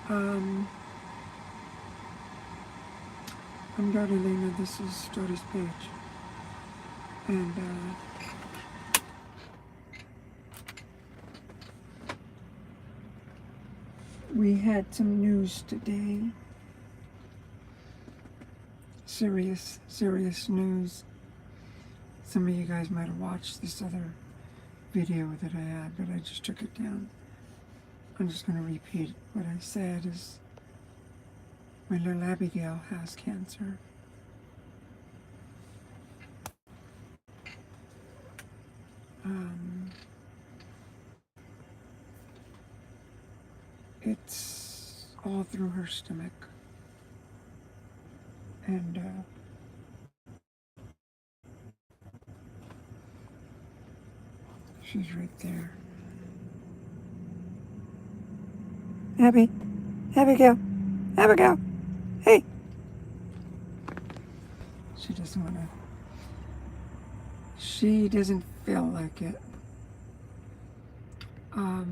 Um, I'm Dodi Lena. This is Dodi's page. And we had some news today. Serious news. Some of you guys might have watched this other video that I had, but I just took it down. I'm just going to repeat what I said is my little AbbyGail has cancer. It's all through her stomach. And she's right there. AbbyGail, hey. She doesn't want to. She doesn't feel like it. Well,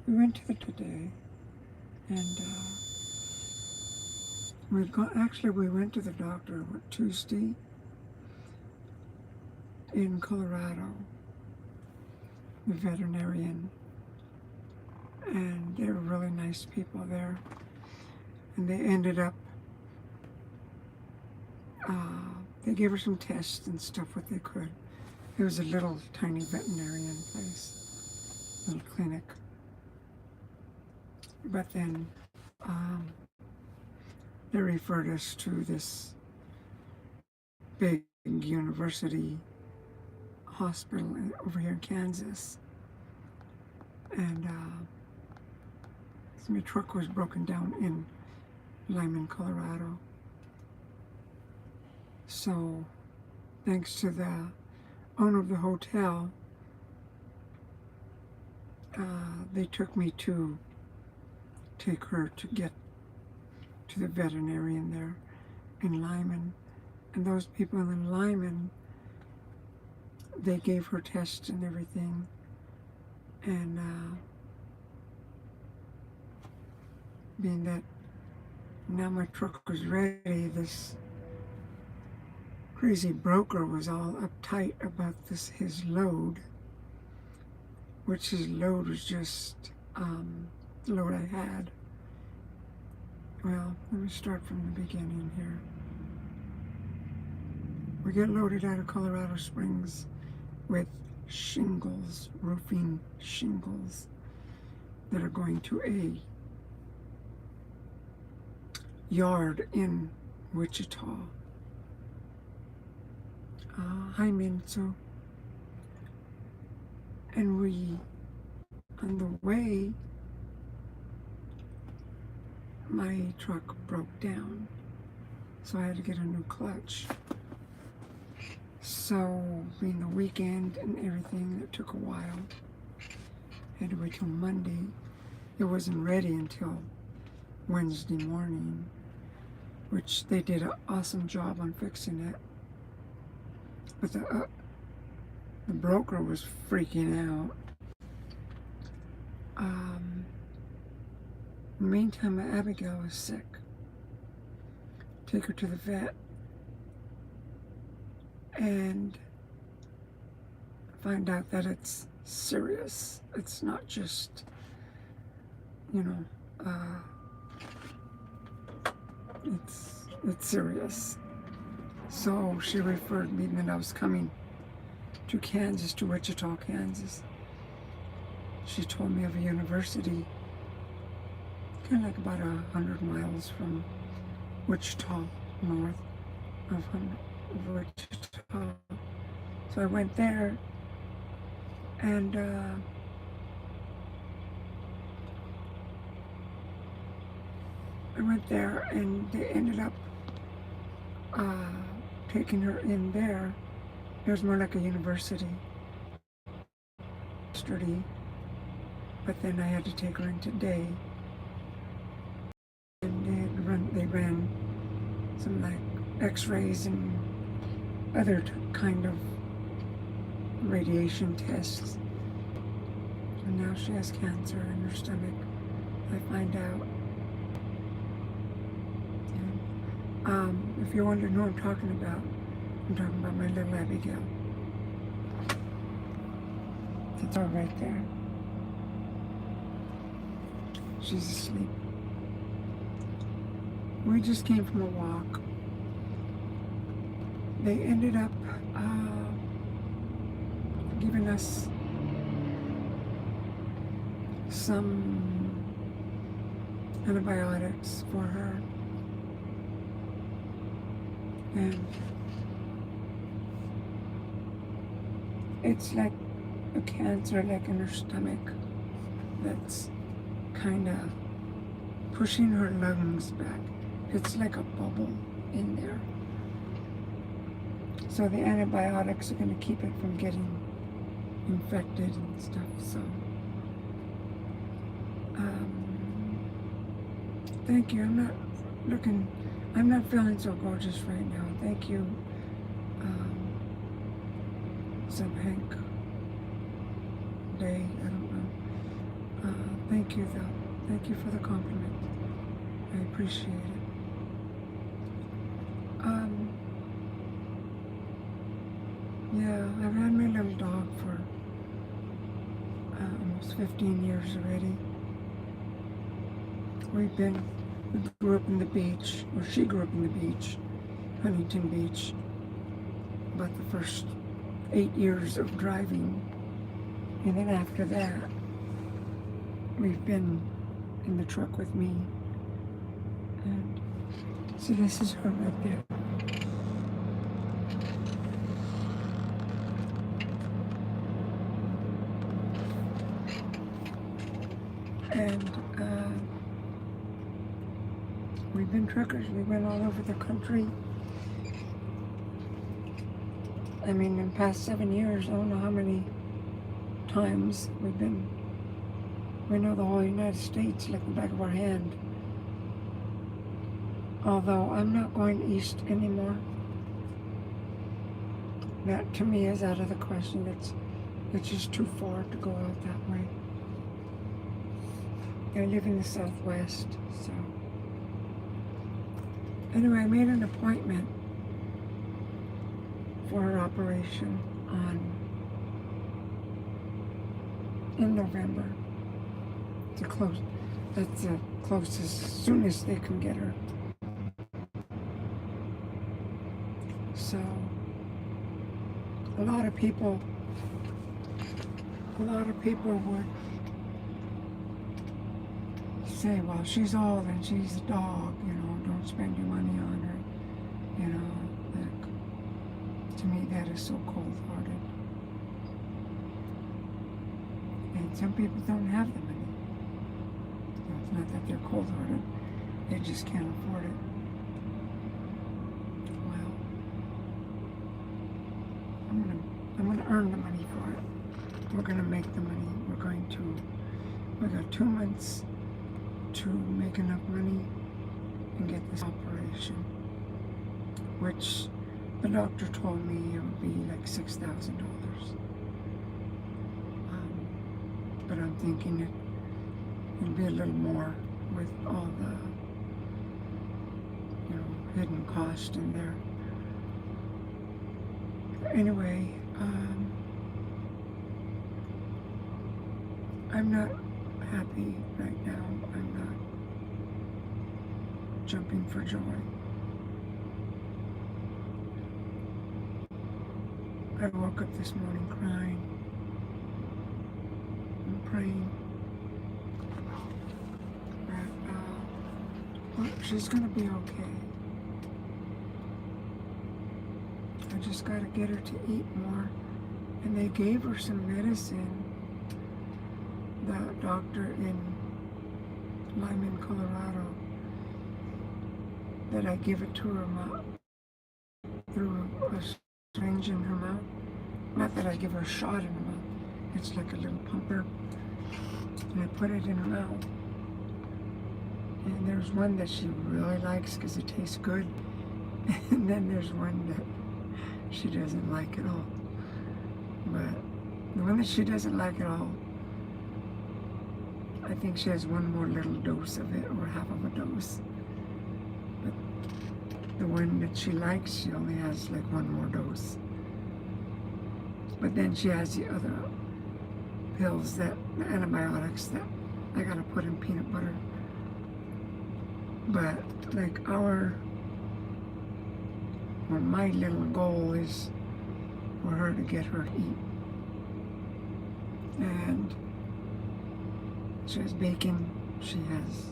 we went to the today, and we went to the doctor Tuesday in Colorado, the veterinarian, and they were really nice people there, and they ended up, they gave her some tests and stuff what they could. It was a little tiny veterinarian place, little clinic. But then they referred us to this big university hospital over here in Kansas. And my truck was broken down in Lyman, Colorado. So thanks to the owner of the hotel, they took me to take her to get to the veterinarian there in Lyman. And those people in Lyman, they gave her tests and everything. And being that now my truck was ready, this crazy broker was all uptight about his load, which his load was just the load I had. Well, let me start from the beginning here. We get loaded out of Colorado Springs with shingles, roofing shingles that are going to a yard in Wichita. Hi, Minso. And we, on the way, my truck broke down, so I had to get a new clutch. So, being the weekend and everything, it took a while. I had to wait till Monday. It wasn't ready until Wednesday morning, which they did an awesome job on fixing it. But the broker was freaking out. In the meantime, my AbbyGail was sick. Take her to the vet and find out that it's serious. It's not just, it's serious. So she referred me, and I was coming to Kansas, to Wichita, Kansas. She told me of a university, kind of like about 100 miles from Wichita, north of Wichita. So I went there, and they ended up taking her in there. It was more like a university study, but then I had to take her in today, and they ran some like x-rays and other kind of radiation tests. And now she has cancer in her stomach. I find out. And, if you're wondering who I'm talking about my little AbbyGail. That's her right there. She's asleep. We just came from a walk. They ended up giving us some antibiotics for her. And it's like a cancer, like in her stomach, that's kind of pushing her lungs back. It's like a bubble in there. So the antibiotics are going to keep it from getting infected and stuff. So thank you. I'm not feeling so gorgeous right now. Thank you, some Hank Day, I don't know. Thank you though. Thank you for the compliment. I appreciate it. Yeah, I've had my little dog for almost 15 years already. We grew up in the beach, or she grew up in the beach, Huntington Beach. But the first 8 years of driving, and then after that, we've been in the truck with me. And so this is her right there. And we've been truckers. We went all over the country. I mean, in the past 7 years, I don't know how many times we know the whole United States like the back of our hand. Although I'm not going east anymore. That to me is out of the question. It's just too far to go out that way. I live in the Southwest, so. Anyway, I made an appointment for her operation in November. That's the closest, soonest they can get her. So, a lot of people would say, well, she's old and she's a dog, don't spend your money on her, to me that is so cold-hearted. And some people don't have the money. It's not that they're cold-hearted, they just can't afford it. Well, I'm gonna earn the money for it. We're gonna make the money. We got 2 months to make enough money and get this operation, which the doctor told me it would be like $6,000. But I'm thinking it'll be a little more with all the hidden cost in there. Anyway, I'm not happy right now. I'm not jumping for joy. I woke up this morning crying and praying that she's gonna be okay. I just gotta get her to eat more. And they gave her some medicine. The doctor in Lyman, Colorado, that I give it to her mouth through a syringe in her mouth. Not that I give her a shot in her mouth. It's like a little pumper. And I put it in her mouth. And there's one that she really likes because it tastes good. And then there's one that she doesn't like at all. But The one that she doesn't like at all, I think she has one more little dose of it, or half of a dose. But the one that she likes, she only has like one more dose. But then she has the other pills, the antibiotics that I gotta put in peanut butter. But like my little goal is for her to get her to eat. And she has bacon, she has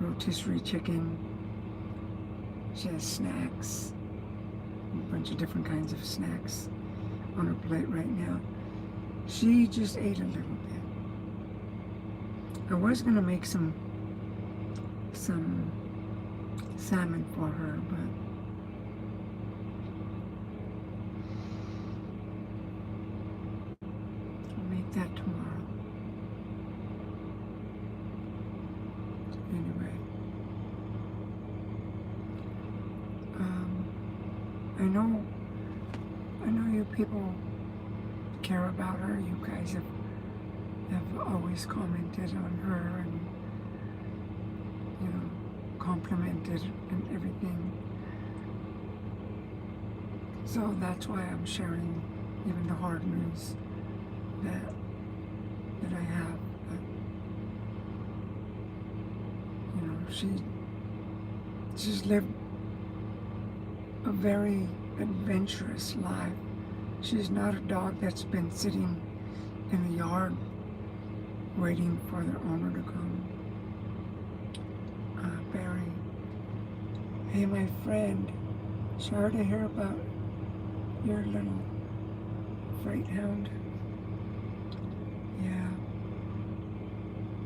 rotisserie chicken, she has snacks, a bunch of different kinds of snacks on her plate right now. She just ate a little bit. I was gonna make some salmon for her, but I'll make that tomorrow. Anyway, I know you people care about her. You guys have always commented on her and, you know, complimented and everything. So that's why I'm sharing even the hard news that I have. But, you know, she's lived a very adventurous life. She's not a dog that's been sitting in the yard waiting for their owner to come. Barry. Hey, my friend. Sorry to hear about your little freight hound. Yeah.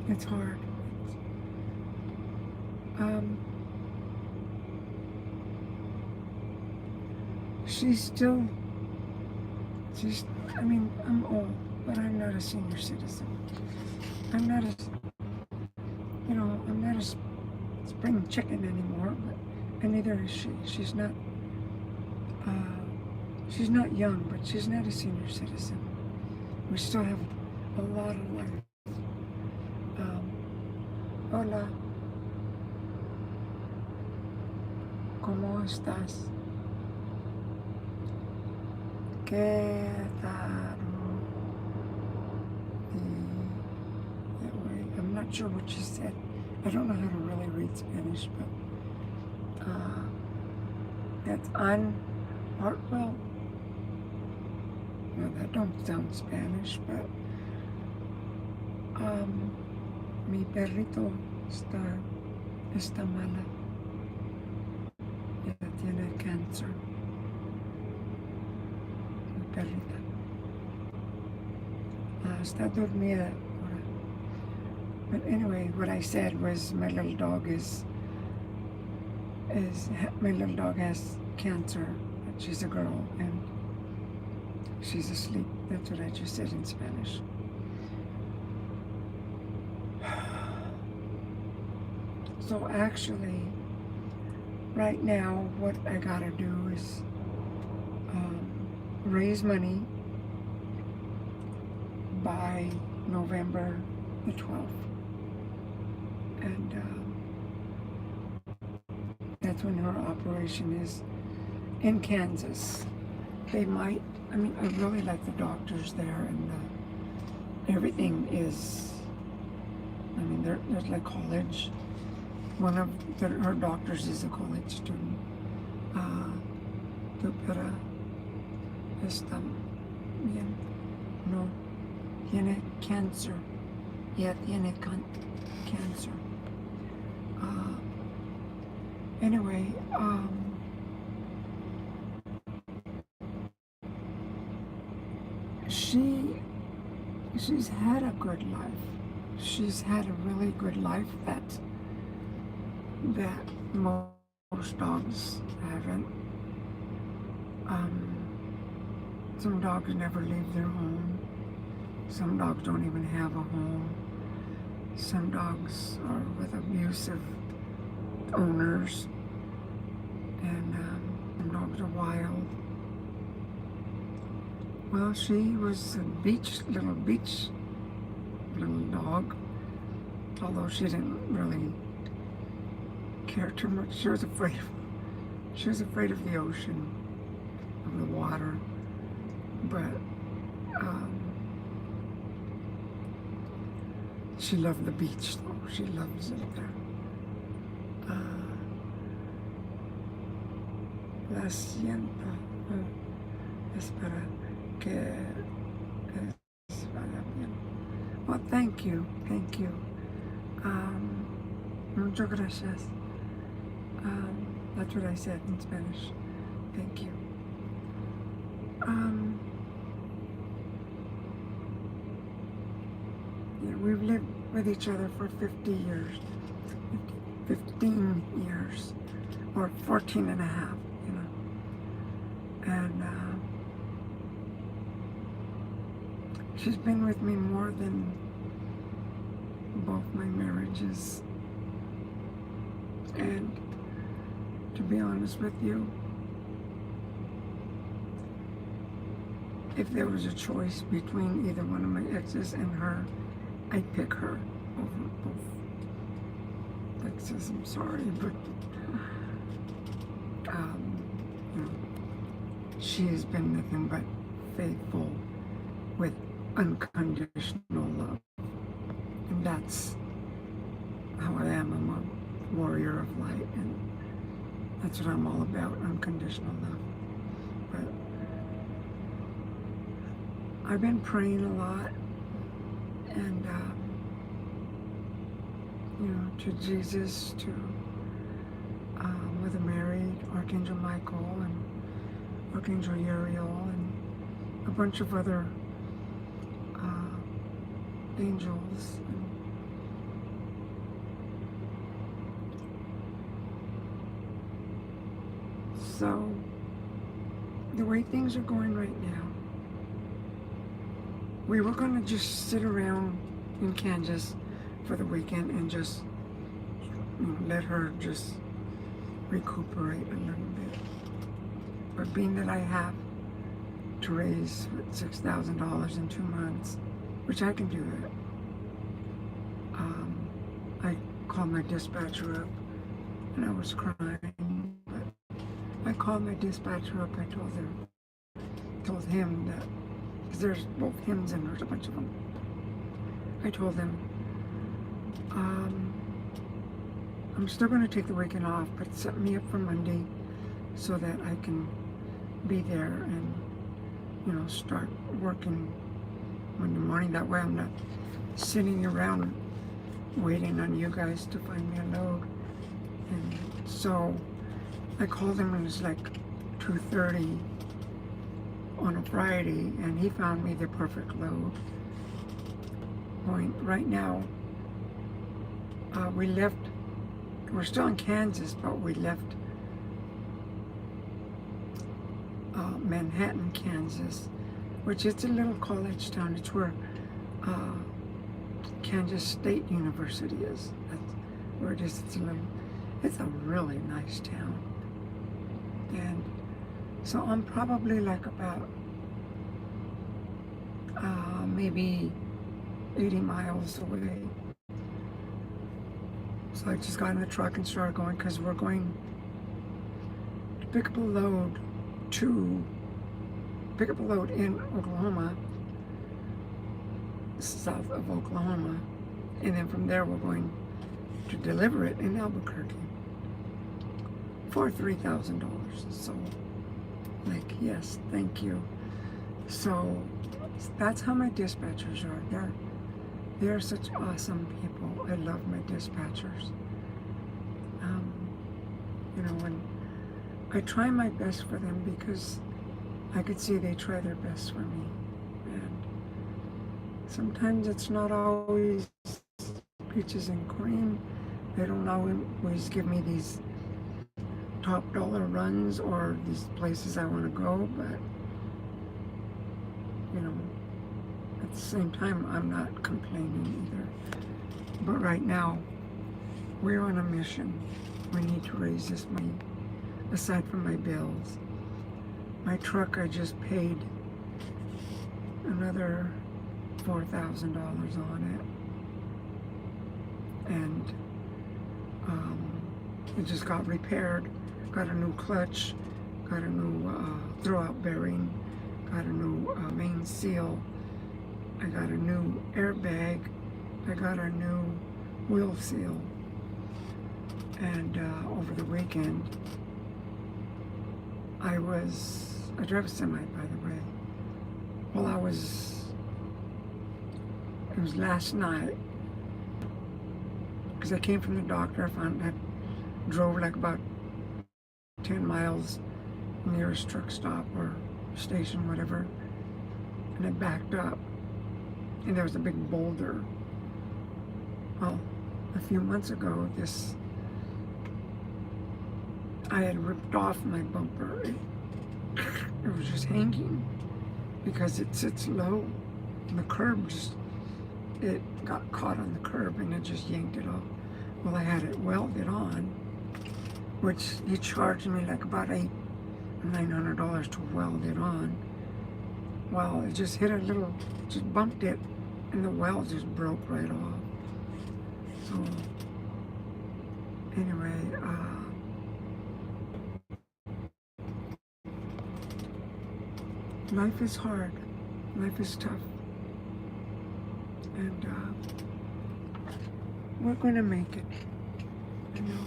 It's hard. I mean, I'm old, but I'm not a senior citizen. I'm not a spring chicken anymore, and neither is she. She's not young, but she's not a senior citizen. We still have a lot of life. Hola. ¿Cómo estás? ¿Qué tal? I'm not sure what she said. I don't know how to really read Spanish, but that's Hartwell. No, that don't sound Spanish, but mi perrito está mala. Ya tiene cáncer. Mi perrita. Está dormida. But anyway, what I said was my little dog has cancer. She's a girl and she's asleep. That's what I just said in Spanish. So actually, right now, what I gotta do is raise money by November the 12th. And that's when her operation is in Kansas. They might, I really like the doctors there, and everything is, there's like college. One of her doctors is a college student. Pero está bien. No, tiene cáncer. Ya tiene cancer. Anyway, she's had a good life. She's had a really good life that most dogs haven't. Some dogs never leave their home. Some dogs don't even have a home. Some dogs are with abusive owners, and some dogs are wild. Well, she was a little dog, although she didn't really care too much. She was afraid of the ocean, of the water, but she loved the beach, though. She loves it there. La siento. Espera que vaya bien. Well, thank you. Muchas gracias. That's what I said in Spanish. Thank you. Yeah, we've lived with each other for 15 years, or 14 and a half, you know. And she's been with me more than both my marriages. And to be honest with you, if there was a choice between either one of my exes and her, I'd pick her over both exes. I'm sorry, but you know, she has been nothing but faithful with unconditional love. And that's how I am. I'm a warrior of light, and that's what I'm all about, unconditional love. But I've been praying a lot, and you know, to Jesus, to Mother Mary, Archangel Michael, and Archangel Uriel, and a bunch of other angels. So, the way things are going right now, we were going to just sit around in Kansas for the weekend and just, you know, let her just recuperate a little bit. But being that I have to raise $6,000 in 2 months, which I can do it, I called my dispatcher up, and I was crying. But I called my dispatcher up. I told him that, because there's both hymns and there's a bunch of them. I told him, I'm still going to take the weekend off, but set me up for Monday so that I can be there and, you know, start working Monday morning. That way I'm not sitting around waiting on you guys to find me a load. And so I called him, and it was like 2:30 on a Friday, and he found me the perfect load. Right now, we're still in Kansas, but we left Manhattan, Kansas, which is a little college town. It's where Kansas State University is. That's where it is. It's a really nice town. And so I'm probably like about maybe 80 miles away. So I just got in the truck and started going, because we're going to pick up a load in Oklahoma, south of Oklahoma, and then from there we're going to deliver it in Albuquerque for $3,000. So, like, yes, thank you. So that's how my dispatchers are. They're such awesome people. I love my dispatchers. You know, and I try my best for them, because I could see they try their best for me. And sometimes it's not always peaches and cream. They don't always give me these top dollar runs or these places I want to go, but, you know, at the same time, I'm not complaining either. But right now, we're on a mission. We need to raise this money, aside from my bills. My truck, I just paid another $4,000 on it, and it just got repaired. Got a new clutch, got a new throwout bearing, got a new main seal. I got a new airbag. I got a new wheel seal. And over the weekend, I drive a semi, by the way. Well, it was last night, because I came from the doctor. I drove like about 10 miles nearest truck stop or station, whatever, and I backed up, and there was a big boulder. Well, a few months ago, I had ripped off my bumper. It was just hanging because it sits low, and the curb it got caught on the curb and it just yanked it off. Well, I had it welded on, which he charged me like about $900 to weld it on. Well, it just hit just bumped it, and the weld just broke right off. So, anyway, life is hard. Life is tough. And we're going to make it. You know,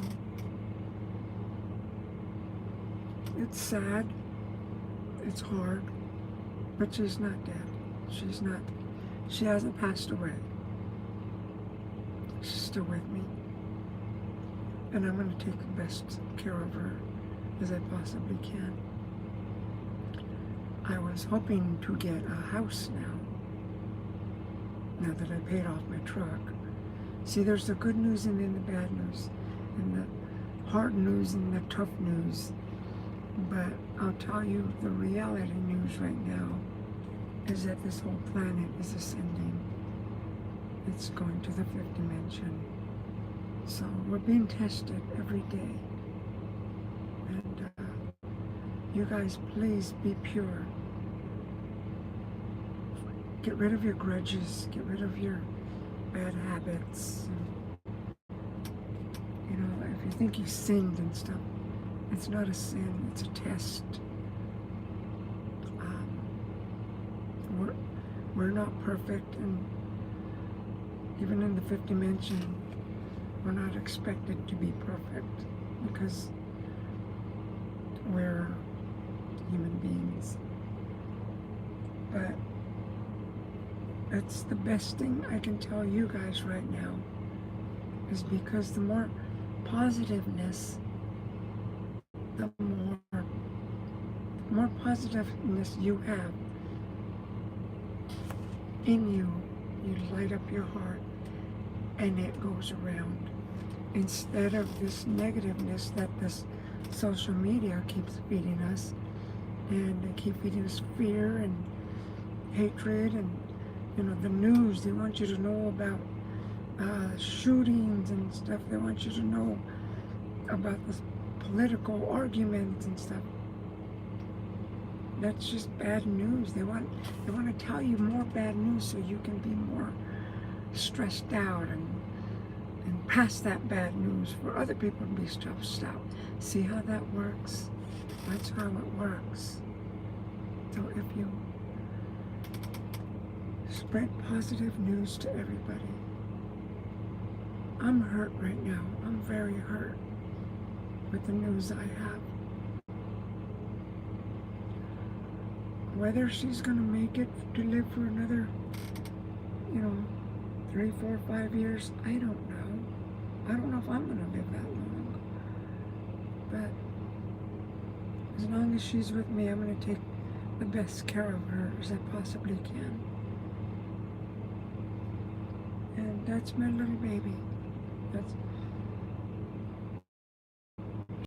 it's sad. It's hard. But she's not dead. She hasn't passed away. She's still with me. And I'm going to take the best care of her as I possibly can. I was hoping to get a house now that I paid off my truck. See, there's the good news and then the bad news, and the hard news and the tough news. But I'll tell you, the reality news right now is that this whole planet is ascending. It's going to the fifth dimension. So we're being tested every day. And you guys, please be pure. Get rid of your grudges. Get rid of your bad habits. You know, if you think you sinned and stuff, it's not a sin. It's a test. We're not perfect, and even in the fifth dimension, we're not expected to be perfect because we're human beings. But that's the best thing I can tell you guys right now, is because the more positiveness, the more positiveness you have in you, you light up your heart and it goes around. Instead of this negativeness that this social media keeps feeding us, and they keep feeding us fear and hatred, and you know, the news, they want you to know about shootings and stuff. They want you to know about this political arguments and stuff. That's just bad news. They want to tell you more bad news so you can be more stressed out and pass that bad news for other people to be stressed out. See how that works? That's how it works. So if you spread positive news to everybody. I'm hurt right now. I'm very hurt with the news I have. Whether she's going to make it to live for another, 3, 4, 5 years, I don't know. I don't know if I'm going to live that long. But as long as she's with me, I'm going to take the best care of her as I possibly can. And that's my little baby.